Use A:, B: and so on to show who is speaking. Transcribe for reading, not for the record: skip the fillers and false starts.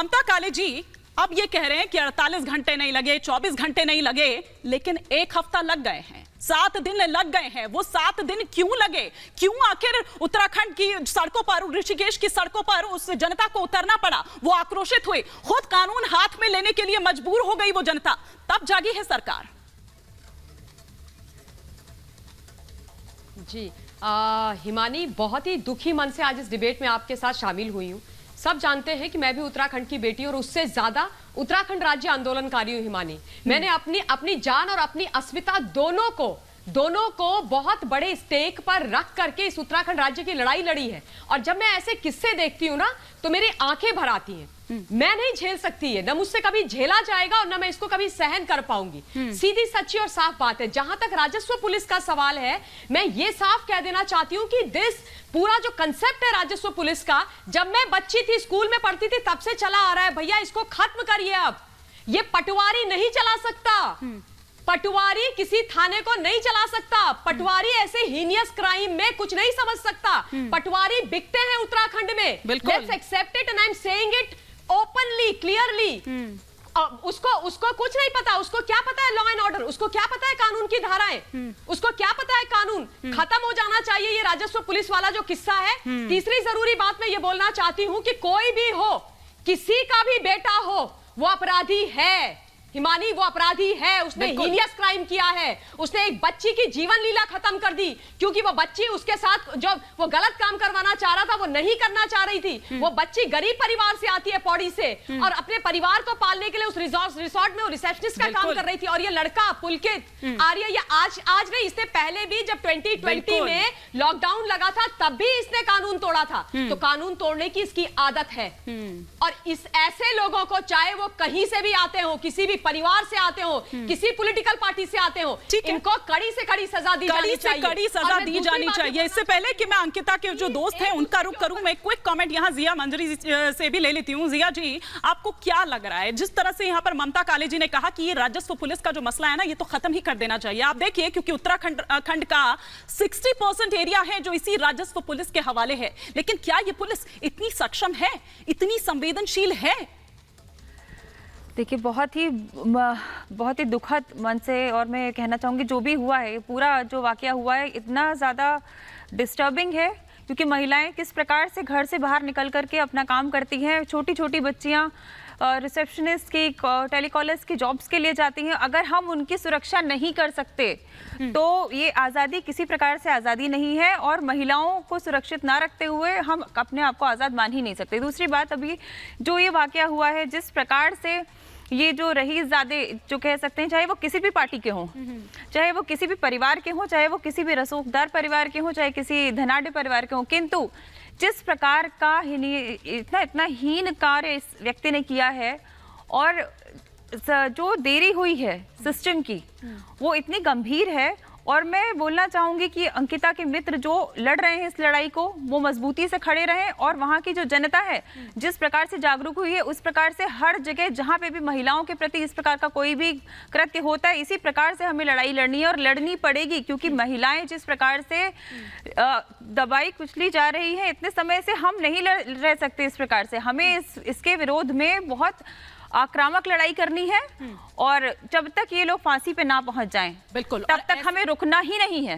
A: ममता काले जी अब ये कह रहे हैं कि 48 घंटे नहीं लगे, 24 घंटे नहीं लगे, लेकिन एक हफ्ता लग गए हैं, 7 दिन लग गए हैं। वो 7 दिन क्यों लगे? क्यों आखिर उत्तराखंड की सड़कों पर, ऋषिकेश की सड़कों पर उस जनता को उतरना पड़ा? वो आक्रोशित हुए, खुद कानून हाथ में लेने के लिए मजबूर हो गई वो जनता, तब जागी है सरकार।
B: जी हिमानी, बहुत ही दुखी मन से आज इस डिबेट में आपके साथ शामिल हुई हूँ। सब जानते हैं कि मैं भी उत्तराखंड की बेटी और उससे ज्यादा उत्तराखंड राज्य आंदोलनकारी हूँ हिमानी। मैंने अपनी जान और अपनी अस्मिता दोनों को बहुत बड़े स्टेक पर रख करके इस उत्तराखंड राज्य की लड़ाई लड़ी है। और जब मैं ऐसे किस्से देखती हूँ ना तो मेरी आंखें भर आती हैं। मैं नहीं झेल सकती है, न मुझसे कभी झेला जाएगा और न मैं इसको कभी सहन कर पाऊंगी। सीधी सच्ची और साफ बात है। जहां तक राजस्व पुलिस का सवाल है, मैं ये साफ कह देना चाहती हूं कि पूरा जो कंसेप्ट है राजस्व पुलिस का, जब मैं बच्ची थी, स्कूल में पढ़ती थी, तब से चला आ रहा है। भैया इसको खत्म करिए। अब ये पटवारी नहीं चला सकता, पटवारी किसी थाने को नहीं चला सकता, पटवारी ऐसे हीनियस क्राइम में कुछ नहीं समझ सकता। पटवारी बिकते हैं उत्तराखंड में। Let's accept it and I am saying it openly, clearly. उसको कुछ नहीं पता। उसको क्या पता है लॉ एंड ऑर्डर? उसको क्या पता है कानून की धाराएं? उसको क्या पता है कानून? खत्म हो जाना चाहिए ये राजस्व पुलिस वाला जो किस्सा है। तीसरी जरूरी बात मैं ये बोलना चाहती हूं कि कोई भी हो, किसी का भी बेटा हो, वो अपराधी है हिमानी, वो अपराधी है। उसने हीनियस क्राइम किया है। उसने एक बच्ची की जीवन लीला खत्म कर दी, क्योंकि वो बच्ची उसके साथ जो वो गलत काम करवाना चाह रहा था वो नहीं करना चाह रही थी। वो बच्ची गरीब परिवार से आती है, पौड़ी से, और अपने परिवार को पालने के लिए उस रिसोर्ट में वो रिसेप्शनिस्ट का काम कर रही थी। और ये लड़का पुलकित आर्य, ये आज नहीं, इससे पहले भी जब 2020 में लॉकडाउन लगा था तब भी इसने कानून तोड़ा था। तो कानून तोड़ने की इसकी आदत है। और इस ऐसे लोगों को, चाहे वो कहीं से भी आते हो, किसी भी परिवार से आते हो, किसी पॉलिटिकल पार्टी से आते हो, इनको कड़ी से कड़ी सजा दी जानी चाहिए।
A: कड़ी सजा दी जानी चाहिए। इससे पहले कि मैं अंकिता के जो दोस्त हैं उनका रुख करूं, मैं क्विक कमेंट यहां जिया मंजरी से भी ले लेती हूं। जिया जी, आपको क्या लग रहा है जिस तरह से यहां पर ममता काले जी ने कहा कि ये राजस्व पुलिस का जो मसला है ना, ये तो खत्म ही कर देना चाहिए? आप देखिए, क्योंकि उत्तराखंड का 60% एरिया है जो इसी राजस्व पुलिस के हवाले है, लेकिन क्या ये पुलिस इतनी सक्षम है, इतनी संवेदनशील है?
C: देखिए, बहुत ही दुखद मन से, और मैं कहना चाहूँगी जो भी हुआ है, पूरा जो वाकया हुआ है, इतना ज़्यादा डिस्टर्बिंग है। क्योंकि महिलाएं किस प्रकार से घर से बाहर निकल करके अपना काम करती हैं, छोटी छोटी बच्चियां रिसेप्शनिस्ट की, टेलीकॉलर्स की जॉब्स के लिए जाती हैं। अगर हम उनकी सुरक्षा नहीं कर सकते तो ये आज़ादी किसी प्रकार से आज़ादी नहीं है, और महिलाओं को सुरक्षित ना रखते हुए हम अपने आप को आज़ाद मान ही नहीं सकते। दूसरी बात, अभी जो ये वाकया हुआ है, जिस प्रकार से ये जो रईसज़ादे जो कह सकते हैं, चाहे वो किसी भी पार्टी के हों, चाहे वो किसी भी परिवार के हों, चाहे वो किसी भी रसूखदार परिवार के हों, चाहे किसी धनाढ़ परिवार के हों, किंतु जिस प्रकार का इतना हीन कार्य इस व्यक्ति ने किया है, और जो देरी हुई है सिस्टम की, वो इतनी गंभीर है। और मैं बोलना चाहूँगी कि अंकिता के मित्र जो लड़ रहे हैं इस लड़ाई को, वो मजबूती से खड़े रहें, और वहाँ की जो जनता है जिस प्रकार से जागरूक हुई है, उस प्रकार से हर जगह जहाँ पे भी महिलाओं के प्रति इस प्रकार का कोई भी कृत्य होता है, इसी प्रकार से हमें लड़ाई लड़नी है और लड़नी पड़ेगी। क्योंकि महिलाएं जिस प्रकार से दबाई कुचली जा रही है, इतने समय से हम नहीं रह सकते इस प्रकार से। हमें इसके विरोध में बहुत आक्रामक लड़ाई करनी है, और जब तक ये लोग फांसी पे ना पहुंच जाएं,
A: बिल्कुल,
C: तब तक हमें रुकना ही नहीं है।